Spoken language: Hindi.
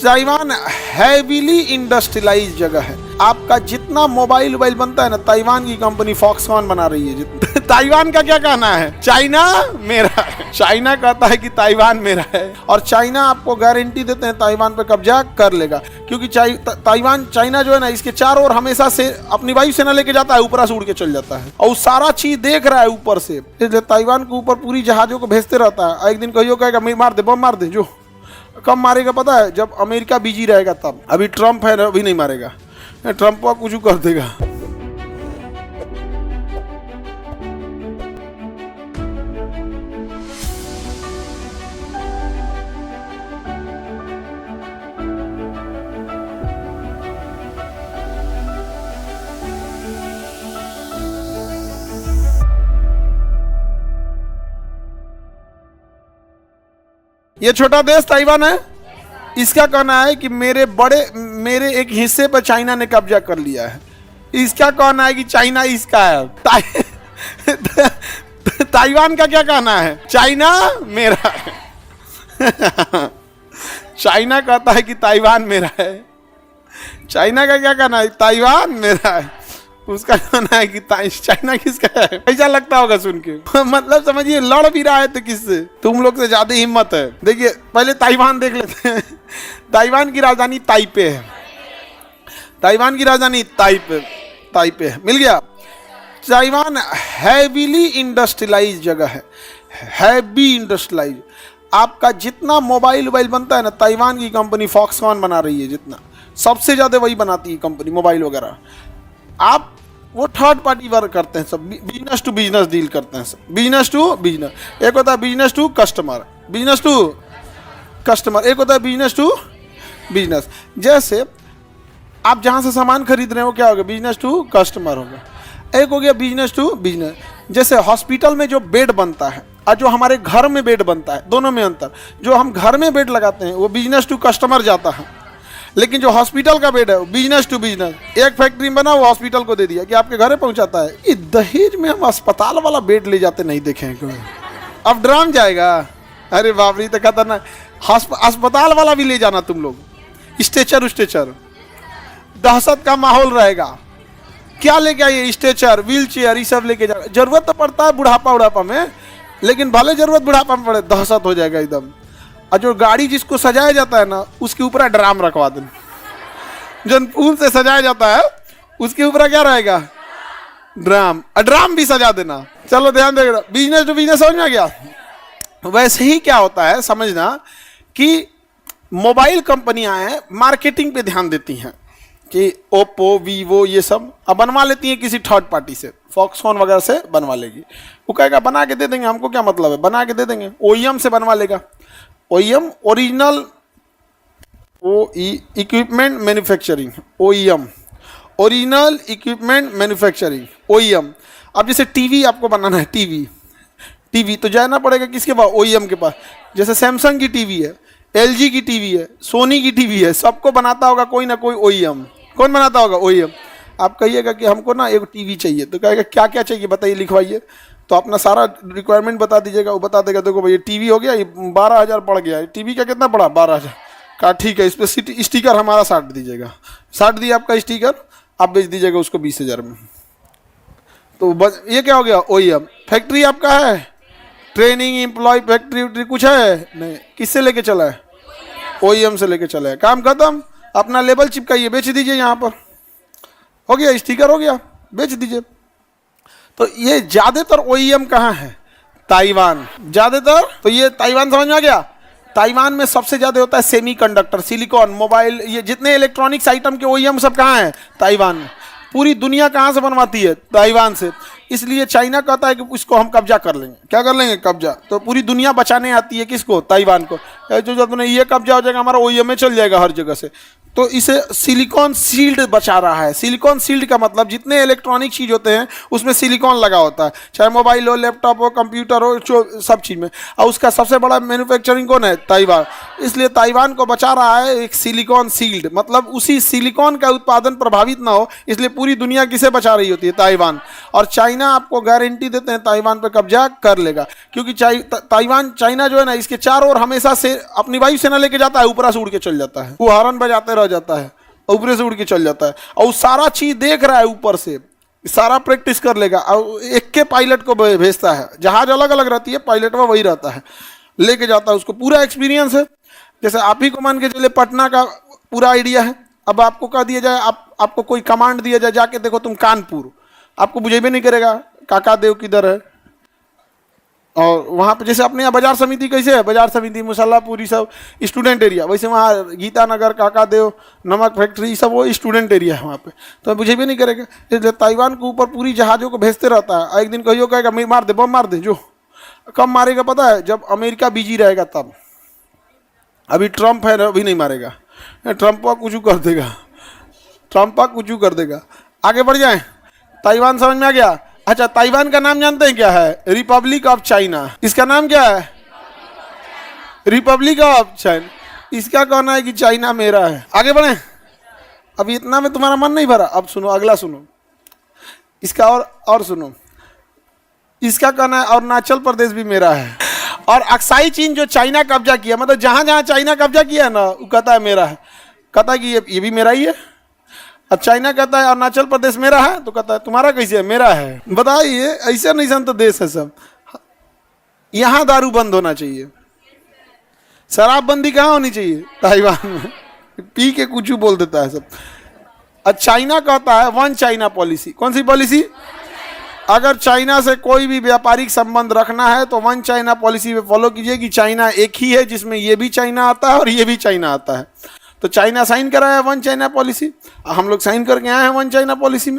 ताइवान हैवीली इंडस्ट्रियलाइज जगह है। आपका जितना मोबाइल बनता है ना, ताइवान की कंपनी फॉक्सकॉन बना रही है। ताइवान का क्या कहना है? चाइना मेरा है। चाइना कहता है कि ताइवान मेरा है, और चाइना आपको गारंटी देते हैं ताइवान पे कब्जा कर लेगा, क्योंकि चाइना जो है ना, इसके चारों ओर हमेशा से अपनी वायुसेना लेके जाता है, ऊपर से उड़ के चल जाता है और सारा चीज देख रहा है ऊपर से, इसलिए ताइवान के ऊपर पूरी जहाजों को भेजते रहता है। एक दिन कहियो कहेगा मार दे, बम मार दे। जो कब मारेगा पता है? जब अमेरिका बिजी रहेगा तब। अभी ट्रम्प है ना, अभी नहीं मारेगा। ट्रम्प को कुछ कर देगा। ये छोटा देश ताइवान है, इसका कहना है कि मेरे एक हिस्से पर चाइना ने कब्जा कर लिया है। इसका कहना है कि चाइना इसका है। ताइवान का क्या कहना है? चाइना मेरा है। चाइना कहता है कि ताइवान मेरा है। चाइना का क्या कहना है? ताइवान मेरा है। उसका कहना है कि चाइना किसका है। ऐसा लगता होगा सुन के। मतलब समझिए, लड़ भी रहा है तो किससे? तुम लोग से ज्यादा हिम्मत है। देखिए पहले ताइवान देख लेते हैं। ताइवान की राजधानी ताइपे है। ताइवान की राजधानी ताइपे है। मिल गया। ताइवान हैवीली इंडस्ट्रियलाइज जगह है। Heavy industrialise. आपका जितना मोबाइल बनता है ना, ताइवान की कंपनी फॉक्सकॉन बना रही है। जितना सबसे ज्यादा वही बनाती है कंपनी, मोबाइल वगैरह। आप वो थर्ड पार्टी वर्क करते हैं, सब बिजनेस टू बिजनेस डील करते हैं, सब बिजनेस टू बिजनेस। एक होता है बिजनेस टू कस्टमर, एक होता है बिजनेस टू बिजनेस। जैसे आप जहां से सामान खरीद रहे हो, क्या होगा? बिजनेस टू कस्टमर होगा। एक हो गया बिजनेस टू बिजनेस। जैसे हॉस्पिटल में जो बेड बनता है और जो हमारे घर में बेड बनता है, दोनों में अंतर। जो हम घर में बेड लगाते हैं वो बिजनेस टू कस्टमर जाता है, लेकिन जो हॉस्पिटल का बेड है वो बिजनेस टू बिजनेस। एक फैक्ट्री में बना वो हॉस्पिटल को दे दिया कि आपके घर पहुंचाता है। ये दहेज में हम अस्पताल वाला बेड ले जाते नहीं देखे हैं। अब ड्राम जाएगा। अरे बाप रे, तो खतरनाक। अस्पताल वाला भी ले जाना तुम लोग, स्ट्रेचर, दहशत का माहौल रहेगा। क्या लेके आइए? स्ट्रेचर, व्हील चेयर, ये सब लेके जाना। जरूरत तो पड़ता है बुढ़ापा में, लेकिन भले जरूरत बुढ़ापा में पड़े, दहशत हो जाएगा एकदम। और जो गाड़ी जिसको सजाया जाता है ना, उसके ऊपर ड्राम रखवा देना। जो फूल से सजाया जाता है उसके ऊपर क्या रहेगा? ड्राम। ड्राम भी सजा देना। चलो ध्यान देगा। बिजनेस टू बिजनेस समझ में गया। वैसे ही क्या होता है समझना कि मोबाइल कंपनियां हैं, मार्केटिंग पे ध्यान देती हैं कि ओप्पो, वीवो, ये सब अब बनवा लेती हैं किसी थर्ड पार्टी से। फॉक्सकॉन वगैरह से बनवा लेगी। वो कहेगा बना के दे देंगे, हमको क्या मतलब है, बना के दे देंगे। ओईएम से बनवा लेगा। OEM original equipment manufacturing, OEM original equipment manufacturing, OEM. अब जैसे टीवी आपको बनाना है, टीवी तो जाना पड़ेगा किसके पास? ओईएम के पास। जैसे सैमसंग की टीवी है, एलजी की टीवी है, सोनी की टीवी है, सबको बनाता होगा कोई ना कोई ओईएम। कौन बनाता होगा? ओईएम। आप कहिएगा कि हमको ना एक टीवी चाहिए, तो कहेगा क्या क्या चाहिए बताइए, लिखवाइए। तो अपना सारा रिक्वायरमेंट बता दीजिएगा, वो बता देगा देखो भैया टीवी हो गया, ये 12,000 पड़ गया। टीवी का कितना पड़ा? 12,000 का। ठीक है, इस पर स्टिकर हमारा साट दीजिएगा। साट दिया आपका स्टिकर, आप बेच दीजिएगा उसको 20,000 में। तो बस ये क्या हो गया? ओईएम। फैक्ट्री आपका है, ट्रेनिंग, एम्प्लॉय, फैक्ट्री कुछ है नहीं। किससे लेके चला है? ओईएम से लेके चला है। काम खत्म। अपना लेबल चिपकाइए, बेच दीजिए। यहाँ पर हो गया, स्टिकर हो गया, बेच दीजिए। तो ये ज्यादातर ओईएम कहाँ है? ताइवान। ज्यादातर तो ये ताइवान समझ में आ गया। ताइवान में सबसे ज्यादा होता है सेमीकंडक्टर, सिलिकॉन, मोबाइल, ये जितने इलेक्ट्रॉनिक्स आइटम के ओईएम सब कहाँ है? ताइवान में। पूरी दुनिया कहाँ से बनवाती है? ताइवान से। इसलिए चाइना कहता है कि इसको हम कब्जा कर लेंगे। क्या कर लेंगे? कब्जा। तो पूरी दुनिया बचाने आती है किसको? ताइवान को। जो तुमने ये कब्जा हो जाएगा, हमारा ओईएम में चल जाएगा हर जगह से। तो इसे सिलिकॉन सील्ड बचा रहा है। सिलिकॉन सील्ड का मतलब जितने इलेक्ट्रॉनिक चीज होते हैं उसमें सिलिकॉन लगा होता है, चाहे मोबाइल हो, लैपटॉप हो, कंप्यूटर हो, सब चीज में। और उसका सबसे बड़ा मैन्युफैक्चरिंग कौन है? ताइवान। इसलिए ताइवान को बचा रहा है एक सिलिकॉन सील्ड, मतलब उसी सिलिकॉन का उत्पादन प्रभावित ना हो, इसलिए पूरी दुनिया किसे बचा रही होती है? ताइवान। और चाइना चाइना आपको गारंटी देते हैं ताइवान पे कब्जा कर लेगा, क्योंकि चाइना जो है ना, इसके चारों ओर हमेशा से अपनी वायुसेना लेके जाता है, ऊपर से उड़ के चल जाता है, वो हॉर्न बजाते रह जाता है, ऊपर से उड़ के चल जाता है, और सारा चीज देख रहा है ऊपर से, सारा प्रैक्टिस कर लेगा, और एक के पायलट को भेजता है, जहाज अलग अलग रहती है, पायलट में वही रहता है, लेके जाता है, उसको पूरा एक्सपीरियंस है। जैसे आप ही को मान के चले पटना का पूरा आइडिया है, अब आपको कह दिया जाए, आपको कोई कमांड दिया जाए, जाके देखो तुम कानपुर, आपको बुझेबे नहीं करेगा काका देव किधर है। और वहाँ पे जैसे अपने यहाँ बाजार समिति कैसे है, बाजार समिति मुसल्लापुर सब स्टूडेंट एरिया, वैसे वहाँ गीता नगर, काका देव, नमक फैक्ट्री, सब वो स्टूडेंट एरिया है वहाँ पे, तो मुझे भी नहीं करेगा। इसलिए ताइवान के ऊपर पूरी जहाज़ों को भेजते रहता है। एक दिन कहियो कहेगा मार दे, बम मार दे, जो कब मारेगा पता है, जब अमेरिका बिजी रहेगा तब। अभी ट्रंप है, अभी नहीं मारेगा, ट्रंप कुछ कर देगा, ट्रंप कुछ कर देगा। आगे बढ़ जाए, ताइवान समझ में आ गया। अच्छा, ताइवान का नाम जानते हैं क्या है? Republic of China. इसका नाम क्या है? Republic of China. इसका कहना है कि चाइना मेरा है। आगे बढ़े, अब इतना में तुम्हारा मन नहीं भरा, अब सुनो अगला, सुनो इसका और सुनो। इसका कहना है अरुणाचल प्रदेश भी मेरा है, और अक्साई चीन जो चाइना कब्जा किया, मतलब जहां जहां चाइना कब्जा किया ना, वो कहता है मेरा है, कहता है कि ये भी मेरा ही है। अब चाइना कहता है अरुणाचल प्रदेश मेरा है, तो कहता है तुम्हारा कैसे है? मेरा है। बताइए, ऐसा नहीं संत देश है सब। यहाँ दारू बंद होना चाहिए, शराबबंदी कहाँ होनी चाहिए? ताइवान में। पी के कुछ बोल देता है सब। अब चाइना कहता है वन चाइना पॉलिसी। कौन सी पॉलिसी? अगर चाइना से कोई भी व्यापारिक संबंध रखना है तो वन चाइना पॉलिसी पे फॉलो कीजिए कि चाइना एक ही है, जिसमें ये भी चाइना आता है और ये भी चाइना आता है। तो चाइना साइन कराया वन चाइना पॉलिसी, हम लोग साइन करके आए हैं वन चाइना पॉलिसी में।